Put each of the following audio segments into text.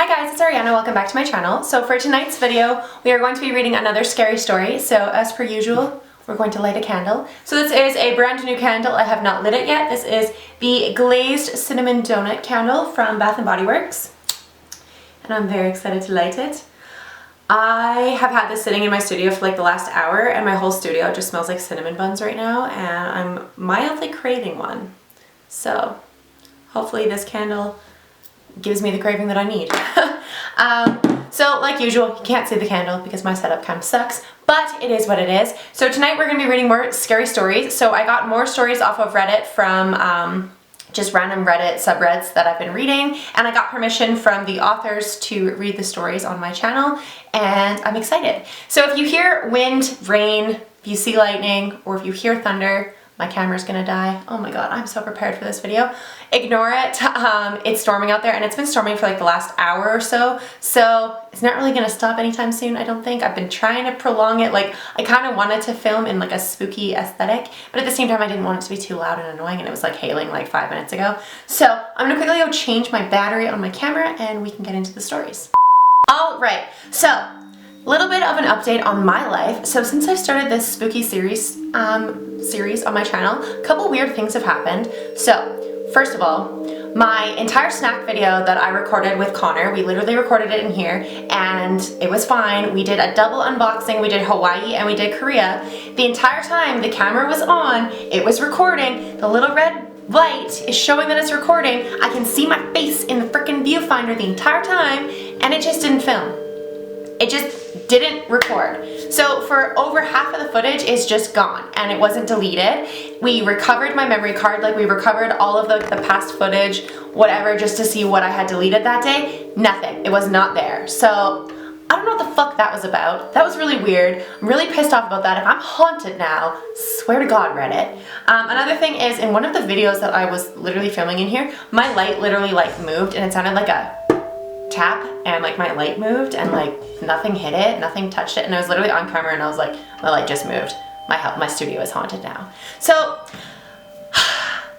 Hi guys, it's Ariana. Welcome back to my channel. So for tonight's video, we are going to be reading another scary story. So as per usual, we're going to light a candle. So this is a brand new candle. I have not lit it yet. This is the glazed cinnamon donut candle from Bath & Body Works. And I'm very excited to light it. I have had this sitting in my studio for like the last hour and my whole studio just smells like cinnamon buns right now and I'm mildly craving one. So hopefully this candle gives me the craving that I need. So like usual, you can't see the candle because my setup kind of sucks, but it is what it is. So tonight we're going to be reading more scary stories. So I got more stories off of Reddit from just random Reddit subreddits that I've been reading, and I got permission from the authors to read the stories on my channel, and I'm excited. So if you hear wind, rain, if you see lightning, or if you hear thunder, my camera's gonna die. Oh my god, I'm so prepared for this video. Ignore it. It's storming out there and it's been storming for like the last hour or so. So it's not really gonna stop anytime soon, I don't think. I've been trying to prolong it. Like I kind of wanted to film in like a spooky aesthetic, but at the same time I didn't want it to be too loud and annoying, and it was like hailing like 5 minutes ago. So I'm gonna quickly go change my battery on my camera and we can get into the stories. All right, so a little bit of an update on my life. So since I started this spooky series on my channel, a couple weird things have happened. So first of all, my entire snack video that I recorded with Connor, we literally recorded it in here and it was fine. We did a double unboxing, we did Hawaii and we did Korea. The entire time the camera was on, it was recording. The little red light is showing that it's recording. I can see my face in the frickin' viewfinder the entire time and it just didn't film. It just didn't record. So for over half of the footage is just gone and it wasn't deleted. We recovered my memory card, like we recovered all of the past footage, whatever, just to see what I had deleted that day. Nothing, it was not there. So I don't know what the fuck that was about. That was really weird. I'm really pissed off about that. If I'm haunted now, swear to God, Reddit. Another thing is, in one of the videos that I was literally filming in here, my light literally like moved and it sounded like a tap, and like my light moved and like nothing hit it, nothing touched it, and I was literally on camera and I was like, my light just moved. My studio is haunted now. So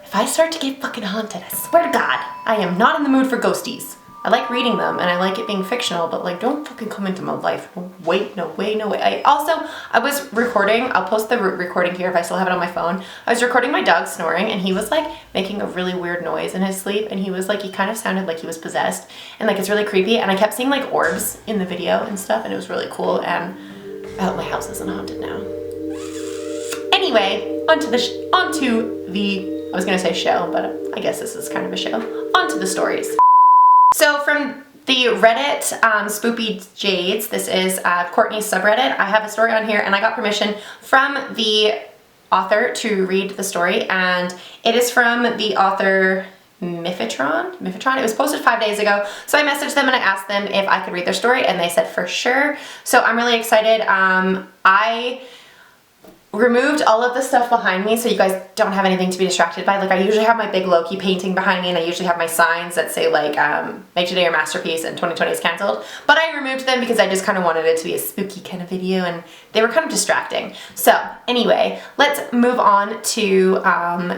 if I start to get fucking haunted, I swear to God, I am not in the mood for ghosties. I like reading them and I like it being fictional, but like don't fucking come into my life. Wait, no way, no way. I was recording, I'll post the recording here if I still have it on my phone. I was recording my dog snoring and he was like making a really weird noise in his sleep, and he was like, he kind of sounded like he was possessed, and like it's really creepy, and I kept seeing like orbs in the video and stuff, and it was really cool, and I hope my house isn't haunted now. Anyway, onto the I was gonna say show, but I guess this is kind of a show. Onto the stories. So from the Reddit Spoopy Cjades, this is Courtney's subreddit, I have a story on here and I got permission from the author to read the story, and it is from the author Mifitron. It was posted 5 days ago, so I messaged them and I asked them if I could read their story and they said for sure. So I'm really excited. I removed all of the stuff behind me so you guys don't have anything to be distracted by. Like I usually have my big Loki painting behind me, and I usually have my signs that say like make today your masterpiece and 2020 is cancelled, but I removed them because I just kind of wanted it to be a spooky kind of video and they were kind of distracting. So anyway, let's move on to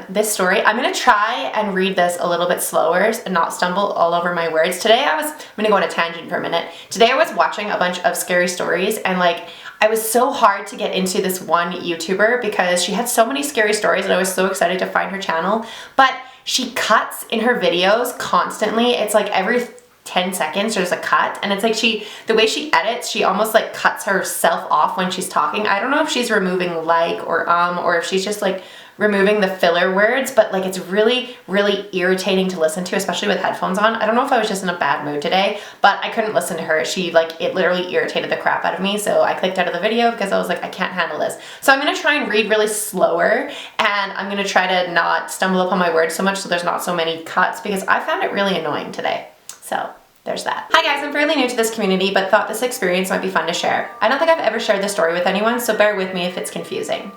this story. I'm gonna try and read this a little bit slower and not stumble all over my words. Today I'm gonna go on a tangent for a minute. Today I was watching a bunch of scary stories, and like I was so hard to get into this one YouTuber because she had so many scary stories and I was so excited to find her channel, but she cuts in her videos constantly. It's like every 10 seconds there's a cut, and it's like the way she edits, she almost like cuts herself off when she's talking. I don't know if she's removing like or if she's just like removing the filler words, but like it's really, really irritating to listen to, especially with headphones on. I don't know if I was just in a bad mood today, but I couldn't listen to her. It literally irritated the crap out of me, so I clicked out of the video because I was like, I can't handle this. So I'm gonna try and read really slower, and I'm gonna try to not stumble upon my words so much so there's not so many cuts, because I found it really annoying today. So there's that. Hi guys, I'm fairly new to this community, but thought this experience might be fun to share. I don't think I've ever shared this story with anyone, so bear with me if it's confusing.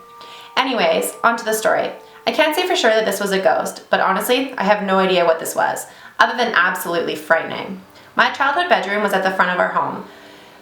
Anyways, onto the story. I can't say for sure that this was a ghost, but honestly, I have no idea what this was, other than absolutely frightening. My childhood bedroom was at the front of our home.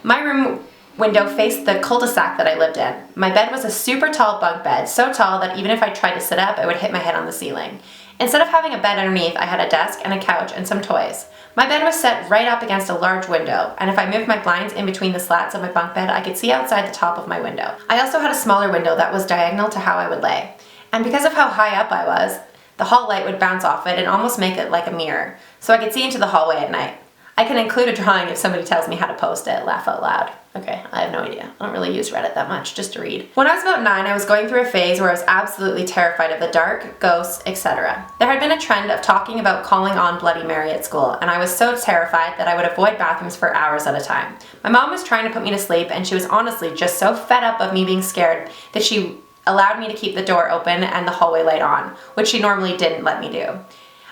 My room window faced the cul-de-sac that I lived in. My bed was a super tall bunk bed, so tall that even if I tried to sit up, I would hit my head on the ceiling. Instead of having a bed underneath, I had a desk and a couch and some toys. My bed was set right up against a large window, and if I moved my blinds in between the slats of my bunk bed, I could see outside the top of my window. I also had a smaller window that was diagonal to how I would lay. And because of how high up I was, the hall light would bounce off it and almost make it like a mirror, so I could see into the hallway at night. I can include a drawing if somebody tells me how to post it, laugh out loud. Okay, I have no idea. I don't really use Reddit that much, just to read. When I was about 9, I was going through a phase where I was absolutely terrified of the dark, ghosts, etc. There had been a trend of talking about calling on Bloody Mary at school, and I was so terrified that I would avoid bathrooms for hours at a time. My mom was trying to put me to sleep, and she was honestly just so fed up of me being scared that she allowed me to keep the door open and the hallway light on, which she normally didn't let me do.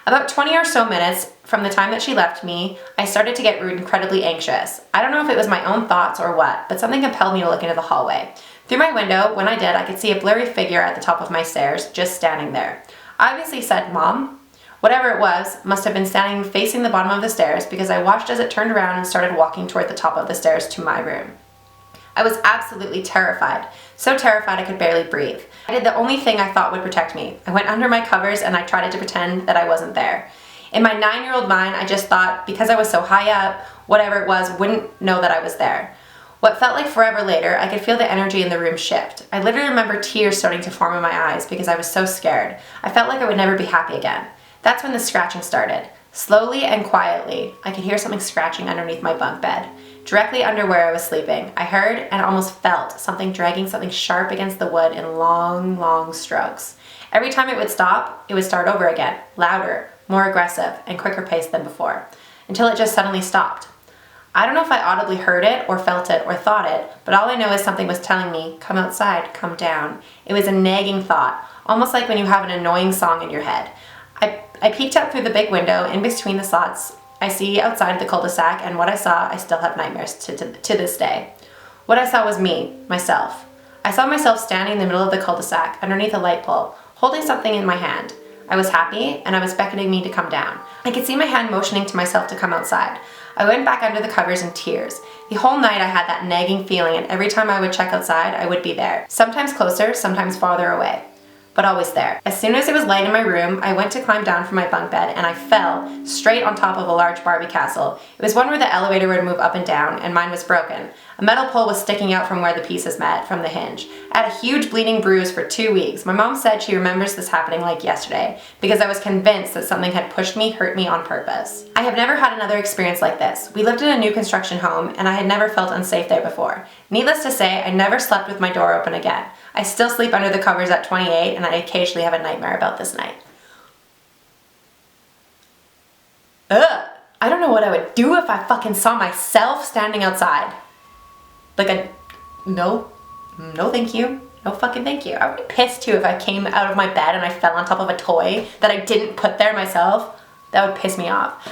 About 20 or so minutes from the time that she left me, I started to get incredibly anxious. I don't know if it was my own thoughts or what, but something compelled me to look into the hallway. Through my window, when I did, I could see a blurry figure at the top of my stairs, just standing there. I obviously said, "Mom?" Whatever it was, must have been standing facing the bottom of the stairs because I watched as it turned around and started walking toward the top of the stairs to my room. I was absolutely terrified. So terrified I could barely breathe. I did the only thing I thought would protect me. I went under my covers and I tried to pretend that I wasn't there. In my 9-year-old mind, I just thought because I was so high up, whatever it was wouldn't know that I was there. What felt like forever later, I could feel the energy in the room shift. I literally remember tears starting to form in my eyes because I was so scared. I felt like I would never be happy again. That's when the scratching started. Slowly and quietly, I could hear something scratching underneath my bunk bed. Directly under where I was sleeping, I heard and almost felt something dragging something sharp against the wood in long, long strokes. Every time it would stop, it would start over again, louder, more aggressive, and quicker paced than before, until it just suddenly stopped. I don't know if I audibly heard it or felt it or thought it, but all I know is something was telling me, come outside, come down. It was a nagging thought, almost like when you have an annoying song in your head. I peeked out through the big window in between the slots I see outside the cul-de-sac, and what I saw, I still have nightmares to this day. What I saw was me, myself. I saw myself standing in the middle of the cul-de-sac, underneath a light pole, holding something in my hand. I was happy, and I was beckoning me to come down. I could see my hand motioning to myself to come outside. I went back under the covers in tears. The whole night I had that nagging feeling, and every time I would check outside, I would be there. Sometimes closer, sometimes farther away, but always there. As soon as it was light in my room, I went to climb down from my bunk bed and I fell straight on top of a large Barbie castle. It was one where the elevator would move up and down, and mine was broken. A metal pole was sticking out from where the pieces met from the hinge. I had a huge bleeding bruise for 2 weeks. My mom said she remembers this happening like yesterday because I was convinced that something had pushed me, hurt me on purpose. I have never had another experience like this. We lived in a new construction home and I had never felt unsafe there before. Needless to say, I never slept with my door open again. I still sleep under the covers at 28 and I occasionally have a nightmare about this night. Ugh! I don't know what I would do if I fucking saw myself standing outside. No thank you. No fucking thank you. I would be pissed too if I came out of my bed and I fell on top of a toy that I didn't put there myself. That would piss me off.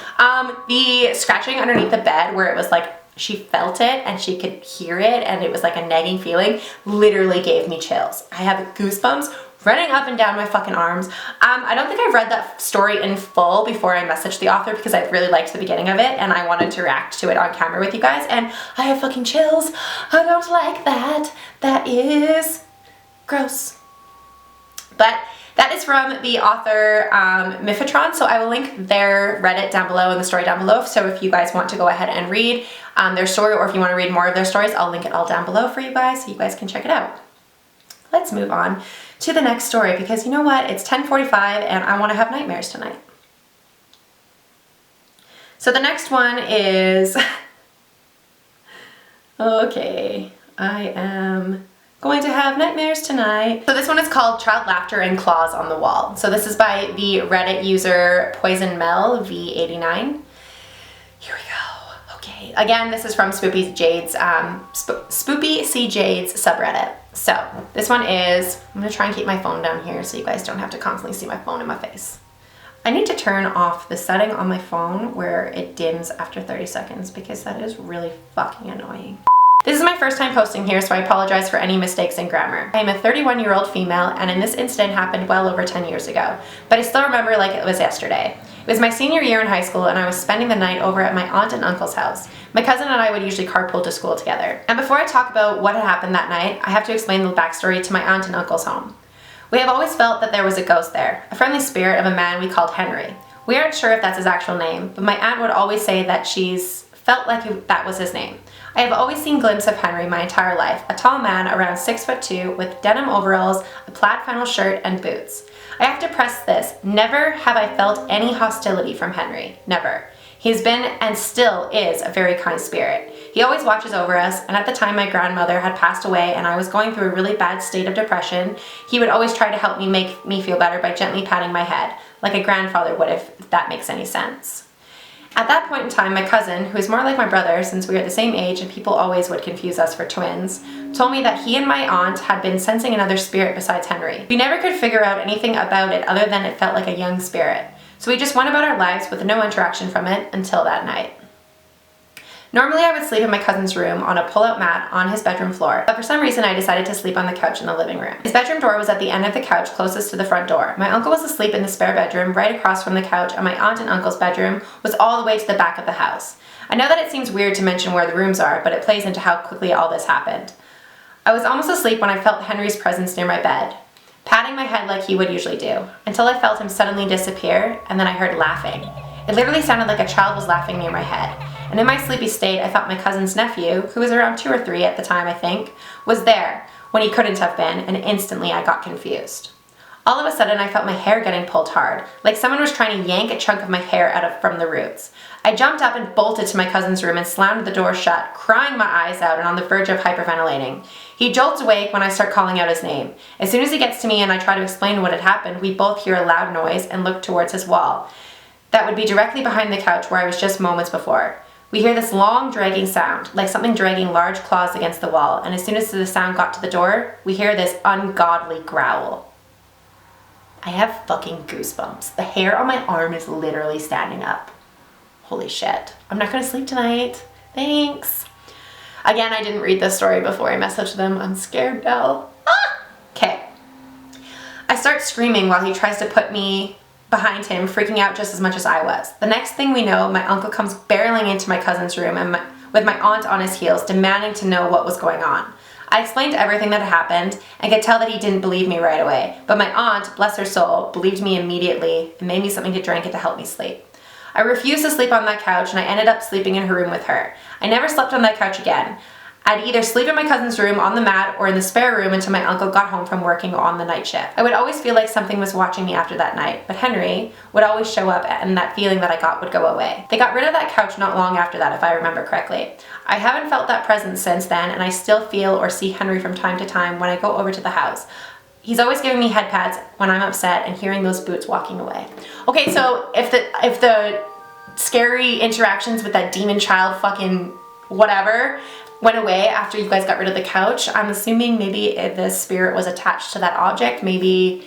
The scratching underneath the bed where it was like she felt it and she could hear it and it was like a nagging feeling literally gave me chills. I have goosebumps running up and down my fucking arms. I don't think I've read that story in full before I messaged the author because I really liked the beginning of it and I wanted to react to it on camera with you guys, and I have fucking chills. I don't like that. That is gross. But that is from the author Mifetron, so I will link their Reddit down below and the story down below, so if you guys want to go ahead and read their story, or if you want to read more of their stories, I'll link it all down below for you guys so you guys can check it out. Let's move on to the next story because you know what? It's 10:45 and I want to have nightmares tonight. So the next one is... okay, I am going to have nightmares tonight. So this one is called Child Laughter and Claws on the Wall. So this is by the Reddit user Poison Mel V89. Here we go. Okay, again, this is from Spoopy Cjades, Spoopy Cjades subreddit. So this one is, I'm gonna try and keep my phone down here so you guys don't have to constantly see my phone in my face. I need to turn off the setting on my phone where it dims after 30 seconds because that is really fucking annoying. This is my first time posting here, so I apologize for any mistakes in grammar. I am a 31-year-old female, and in this incident happened well over 10 years ago, but I still remember like it was yesterday. It was my senior year in high school, and I was spending the night over at my aunt and uncle's house. My cousin and I would usually carpool to school together. And before I talk about what had happened that night, I have to explain the backstory to my aunt and uncle's home. We have always felt that there was a ghost there, a friendly spirit of a man we called Henry. We aren't sure if that's his actual name, but my aunt would always say that she's felt like that was his name. I have always seen glimpses of Henry my entire life, a tall man around 6'2" with denim overalls, a plaid flannel shirt, and boots. I have to press this, never have I felt any hostility from Henry, never. He's been and still is a very kind spirit. He always watches over us, and at the time my grandmother had passed away and I was going through a really bad state of depression, he would always try to help me make me feel better by gently patting my head, like a grandfather would if that makes any sense. At that point in time, my cousin, who is more like my brother since we are the same age and people always would confuse us for twins, told me that he and my aunt had been sensing another spirit besides Henry. We never could figure out anything about it other than it felt like a young spirit. So we just went about our lives with no interaction from it until that night. Normally I would sleep in my cousin's room on a pull-out mat on his bedroom floor, but for some reason I decided to sleep on the couch in the living room. His bedroom door was at the end of the couch closest to the front door. My uncle was asleep in the spare bedroom right across from the couch, and my aunt and uncle's bedroom was all the way to the back of the house. I know that it seems weird to mention where the rooms are, but it plays into how quickly all this happened. I was almost asleep when I felt Henry's presence near my bed, patting my head like he would usually do, until I felt him suddenly disappear, and then I heard laughing. It literally sounded like a child was laughing near my head. And in my sleepy state, I thought my cousin's nephew, who was around 2 or 3 at the time I think, was there when he couldn't have been, and instantly I got confused. All of a sudden I felt my hair getting pulled hard, like someone was trying to yank a chunk of my hair from the roots. I jumped up and bolted to my cousin's room and slammed the door shut, crying my eyes out and on the verge of hyperventilating. He jolts awake when I start calling out his name. As soon as he gets to me and I try to explain what had happened, we both hear a loud noise and look towards his wall. That would be directly behind the couch where I was just moments before. We hear this long dragging sound, like something dragging large claws against the wall, and as soon as the sound got to the door, we hear this ungodly growl. I have fucking goosebumps. The hair on my arm is literally standing up. Holy shit. I'm not gonna sleep tonight. Thanks. Again, I didn't read this story before I messaged them. I'm scared now. Okay. I start screaming while he tries to put me behind him, freaking out just as much as I was. The next thing we know, my uncle comes barreling into my cousin's room and with my aunt on his heels, demanding to know what was going on. I explained everything that had happened and could tell that he didn't believe me right away, but my aunt, bless her soul, believed me immediately and made me something to drink and to help me sleep. I refused to sleep on that couch and I ended up sleeping in her room with her. I never slept on that couch again. I'd either sleep in my cousin's room on the mat or in the spare room until my uncle got home from working on the night shift. I would always feel like something was watching me after that night, but Henry would always show up and that feeling that I got would go away. They got rid of that couch not long after that, if I remember correctly. I haven't felt that presence since then, and I still feel or see Henry from time to time when I go over to the house. He's always giving me head pats when I'm upset and hearing those boots walking away. Okay, so if the scary interactions with that demon child fucking whatever went away after you guys got rid of the couch, I'm assuming maybe the spirit was attached to that object. Maybe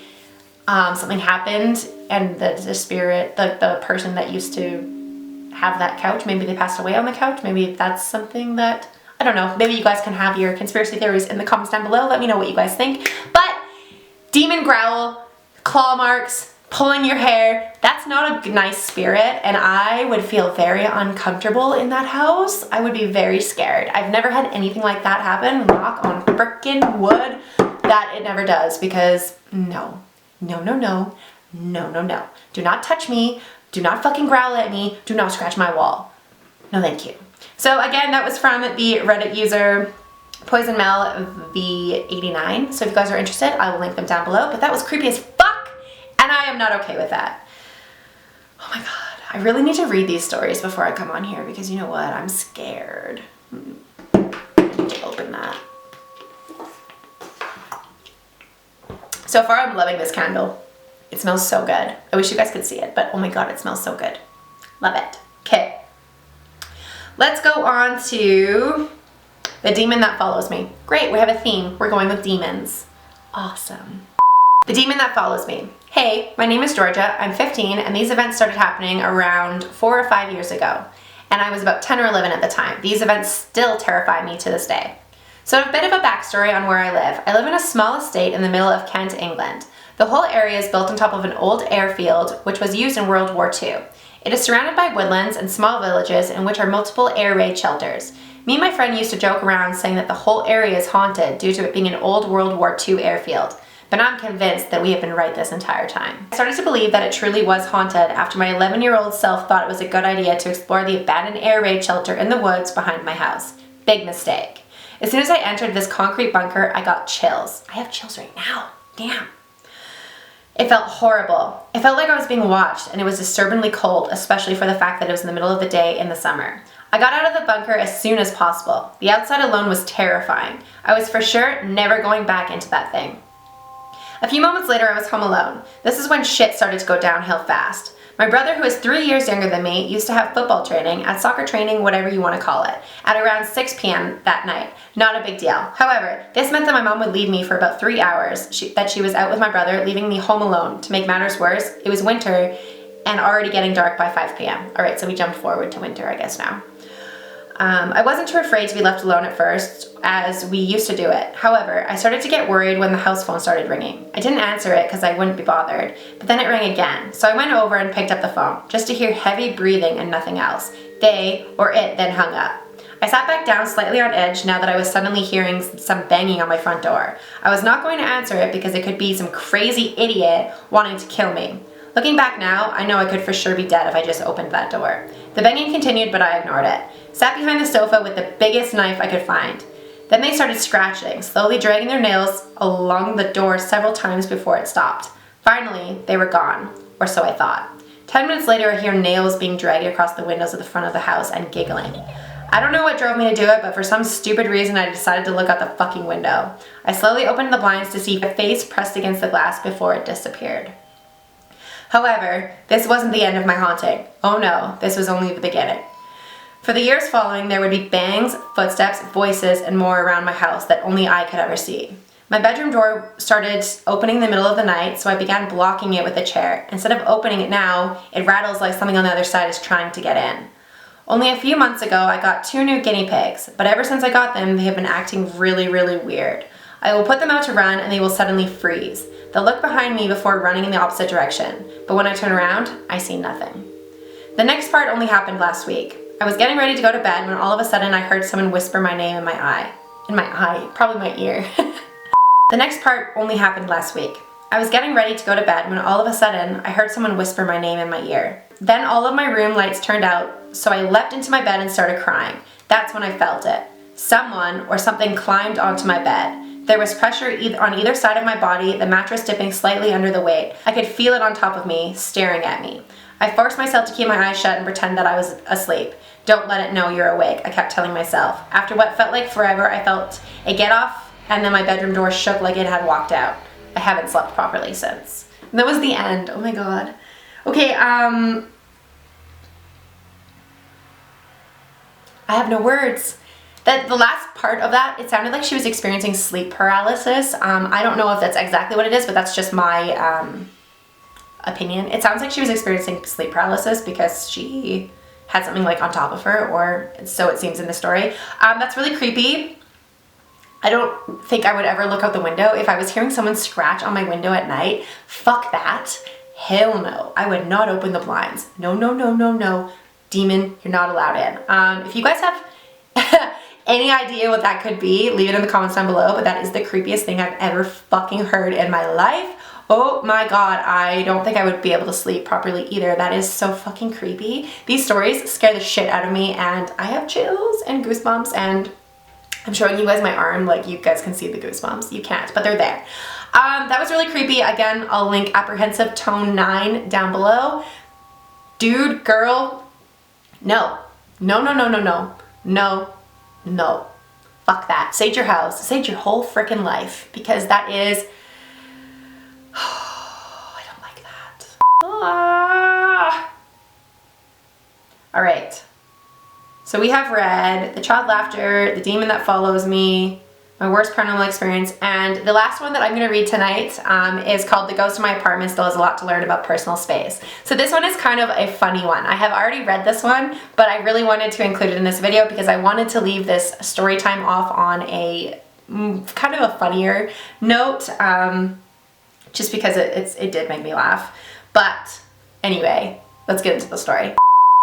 something happened and the spirit, the person that used to have that couch, maybe they passed away on the couch. Maybe that's something that, I don't know, maybe you guys can have your conspiracy theories in the comments down below. Let me know what you guys think. But demon growl, claw marks, pulling your hair, that's not a nice spirit, and I would feel very uncomfortable in that house. I would be very scared. I've never had anything like that happen. Knock on frickin' wood that it never does, because no. Do not touch me. Do not fucking growl at me. Do not scratch my wall. No thank you. So again, that was from the Reddit user Poison Mel V89. So if you guys are interested, I will link them down below, but that was creepy as fuck. And I am not okay with that. Oh my god, I really need to read these stories before I come on here because you know what, I'm scared. I need to open that. So far I'm loving this candle. It smells so good. I wish you guys could see it, but oh my god, it smells so good. Love it. Okay. Let's go on to the demon that follows me. Great, we have a theme. We're going with demons. Awesome. The demon that follows me. Hey, my name is Georgia, I'm 15, and these events started happening around 4 or 5 years ago, and I was about 10 or 11 at the time. These events still terrify me to this day. So a bit of a backstory on where I live. I live in a small estate in the middle of Kent, England. The whole area is built on top of an old airfield, which was used in World War II. It is surrounded by woodlands and small villages in which are multiple air raid shelters. Me and my friend used to joke around saying that the whole area is haunted due to it being an old World War II airfield. but I'm convinced that we have been right this entire time. I started to believe that it truly was haunted after my 11-year-old self thought it was a good idea to explore the abandoned air raid shelter in the woods behind my house. Big mistake. As soon as I entered this concrete bunker, I got chills. I have chills right now. Damn. It felt horrible. It felt like I was being watched, and it was disturbingly cold, especially for the fact that it was in the middle of the day in the summer. I got out of the bunker as soon as possible. The outside alone was terrifying. I was for sure never going back into that thing. A few moments later, I was home alone. This is when shit started to go downhill fast. My brother, who is 3 years younger than me, used to have football training, at soccer training, whatever you want to call it, at around 6 p.m. that night. Not a big deal. However, this meant that my mom would leave me for about 3 hours, that she was out with my brother, leaving me home alone. To make matters worse, it was winter and already getting dark by 5 p.m. Alright, so we jumped forward to winter, I guess now. I wasn't too afraid to be left alone at first, as we used to do it. However, I started to get worried when the house phone started ringing. I didn't answer it because I wouldn't be bothered, but then it rang again. So I went over and picked up the phone, just to hear heavy breathing and nothing else. They, or it, then hung up. I sat back down slightly on edge now that I was suddenly hearing some banging on my front door. I was not going to answer it because it could be some crazy idiot wanting to kill me. Looking back now, I know I could for sure be dead if I just opened that door. The banging continued, but I ignored it. Sat behind the sofa with the biggest knife I could find. Then they started scratching, slowly dragging their nails along the door several times before it stopped. Finally, they were gone, or so I thought. 10 minutes later, I hear nails being dragged across the windows of the front of the house and giggling. I don't know what drove me to do it, but for some stupid reason I decided to look out the fucking window. I slowly opened the blinds to see a face pressed against the glass before it disappeared. However, this wasn't the end of my haunting. Oh no, this was only the beginning. For the years following, there would be bangs, footsteps, voices, and more around my house that only I could ever see. My bedroom door started opening in the middle of the night, so I began blocking it with a chair. Instead of opening it now, it rattles like something on the other side is trying to get in. Only a few months ago, I got 2 new guinea pigs, but ever since I got them, they have been acting really, really weird. I will put them out to run and they will suddenly freeze. They'll look behind me before running in the opposite direction, but when I turn around, I see nothing. The next part only happened last week. I was getting ready to go to bed when all of a sudden I heard someone whisper my name in my eye. In my eye, probably my ear. The next part only happened last week. I was getting ready to go to bed when all of a sudden I heard someone whisper my name in my ear. Then all of my room lights turned out, so I leapt into my bed and started crying. That's when I felt it. Someone or something climbed onto my bed. There was pressure on either side of my body, the mattress dipping slightly under the weight. I could feel it on top of me, staring at me. I forced myself to keep my eyes shut and pretend that I was asleep. Don't let it know you're awake, I kept telling myself. After what felt like forever, I felt a get off, and then my bedroom door shook like it had walked out. I haven't slept properly since. And that was the end. Oh my god. Okay, I have no words. The last part of that, it sounded like she was experiencing sleep paralysis. I don't know if that's exactly what it is, but that's just my opinion. It sounds like she was experiencing sleep paralysis because she had something like on top of her, or so it seems in the story. That's really creepy. I don't think I would ever look out the window. If I was hearing someone scratch on my window at night, fuck that. Hell no. I would not open the blinds. No, no, no, no, no. Demon, you're not allowed in. If you guys have any idea what that could be, leave it in the comments down below, but that is the creepiest thing I've ever fucking heard in my life. Oh my god, I don't think I would be able to sleep properly either. That is so fucking creepy. These stories scare the shit out of me, and I have chills and goosebumps, and I'm showing you guys my arm, like you guys can see the goosebumps. You can't, but they're there. That was really creepy. Again, I'll link Apprehensive Tone 9 down below. Dude, girl, no. No, no, no, no, no. No, no. Fuck that. Sage your house. Sage your whole freaking life, because that is... I don't like that. Ah. All right. So we have read The Child Laughter, The Demon That Follows Me, My Worst Paranormal Experience, and the last one that I'm going to read tonight is called The Ghost in My Apartment Still Has a Lot to Learn About Personal Space. So this one is kind of a funny one. I have already read this one, but I really wanted to include it in this video because I wanted to leave this story time off on a kind of a funnier note, just because it did make me laugh. But anyway, let's get into the story.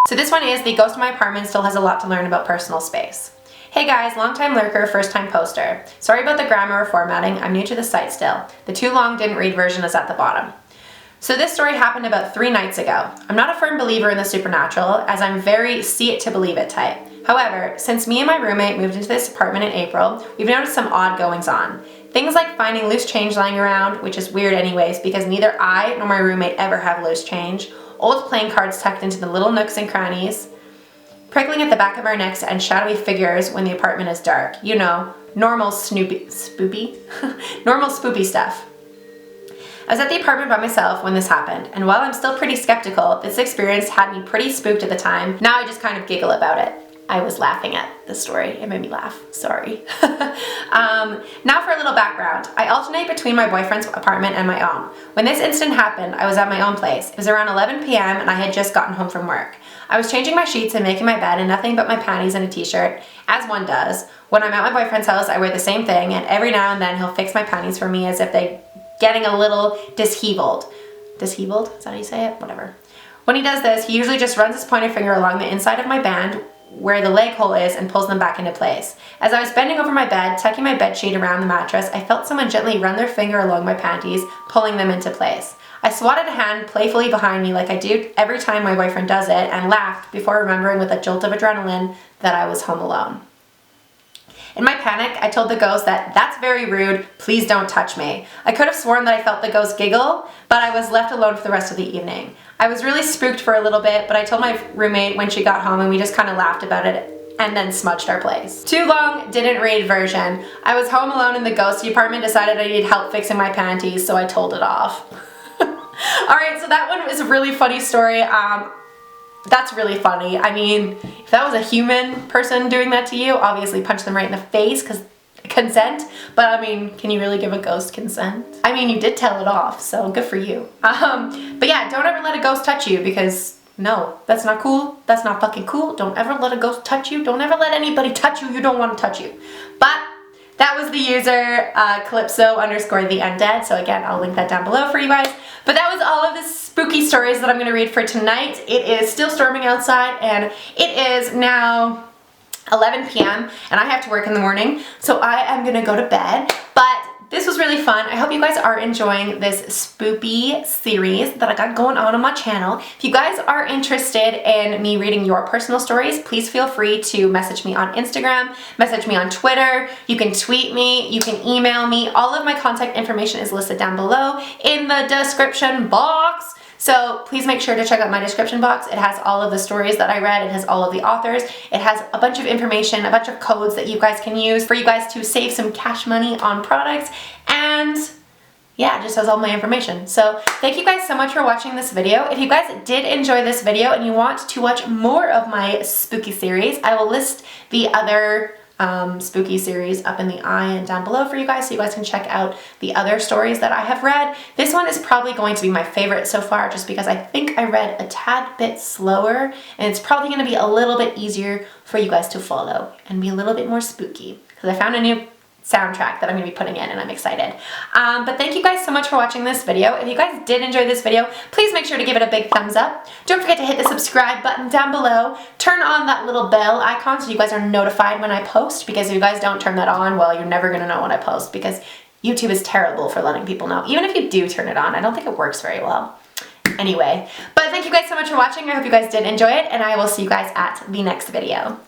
So this one is The Ghost in My Apartment Still Has a Lot to Learn About Personal Space. Hey guys, long time lurker, first time poster. Sorry about the grammar or formatting, I'm new to the site still. The too long didn't read version is at the bottom. So this story happened about 3 nights ago. I'm not a firm believer in the supernatural, as I'm very see it to believe it type. However, since me and my roommate moved into this apartment in April, we've noticed some odd goings on. Things like finding loose change lying around, which is weird anyways because neither I nor my roommate ever have loose change, old playing cards tucked into the little nooks and crannies, prickling at the back of our necks, and shadowy figures when the apartment is dark. You know, normal spoopy stuff. I was at the apartment by myself when this happened, and while I'm still pretty skeptical, this experience had me pretty spooked at the time. Now I just kind of giggle about it. I was laughing at the story. It made me laugh. Sorry. Now for a little background. I alternate between my boyfriend's apartment and my own. When this incident happened, I was at my own place. It was around 11 p.m. and I had just gotten home from work. I was changing my sheets and making my bed in nothing but my panties and a t-shirt, as one does. When I'm at my boyfriend's house, I wear the same thing, and every now and then he'll fix my panties for me as if they're getting a little disheveled. Disheveled? Is that how you say it? Whatever. When he does this, he usually just runs his pointer finger along the inside of my band where the leg hole is and pulls them back into place. As I was bending over my bed, tucking my bed sheet around the mattress, I felt someone gently run their finger along my panties, pulling them into place. I swatted a hand playfully behind me like I do every time my boyfriend does it and laughed before remembering with a jolt of adrenaline that I was home alone. In my panic, I told the ghost that, "That's very rude, please don't touch me." I could have sworn that I felt the ghost giggle, but I was left alone for the rest of the evening. I was really spooked for a little bit, but I told my roommate when she got home and we just kind of laughed about it and then smudged our place. Too long, didn't read version. I was home alone in the ghosty apartment, decided I needed help fixing my panties, so I told it off. Alright, so that one was a really funny story. That's really funny. I mean, if that was a human person doing that to you, obviously punch them right in the face because consent. But I mean, can you really give a ghost consent? I mean, you did tell it off, so good for you. But yeah, don't ever let a ghost touch you because no, that's not cool. That's not fucking cool. Don't ever let a ghost touch you. Don't ever let anybody touch you don't want to touch you. But that was the user Calypso_the undead. So again, I'll link that down below for you guys. But that was all of the spooky stories that I'm going to read for tonight. It is still storming outside and it is now 11 p.m. and I have to work in the morning. So I am going to go to bed. But this was really fun. I hope you guys are enjoying this spoopy series that I got going on my channel. If you guys are interested in me reading your personal stories, please feel free to message me on Instagram, message me on Twitter, you can tweet me, you can email me. All of my contact information is listed down below in the description box. So please make sure to check out my description box. It has all of the stories that I read. It has all of the authors. It has a bunch of information, a bunch of codes that you guys can use for you guys to save some cash money on products. And yeah, it just has all my information. So thank you guys so much for watching this video. If you guys did enjoy this video and you want to watch more of my spooky series, I will list the other spooky series up in the eye and down below for you guys so you guys can check out the other stories that I have read. This one is probably going to be my favorite so far just because I think I read a tad bit slower and it's probably going to be a little bit easier for you guys to follow and be a little bit more spooky because I found a new soundtrack that I'm going to be putting in and I'm excited. But thank you guys so much for watching this video. If you guys did enjoy this video, please make sure to give it a big thumbs up. Don't forget to hit the subscribe button down below. Turn on that little bell icon so you guys are notified when I post because if you guys don't turn that on, well, you're never going to know when I post because YouTube is terrible for letting people know. Even if you do turn it on, I don't think it works very well. Anyway, but thank you guys so much for watching. I hope you guys did enjoy it and I will see you guys at the next video.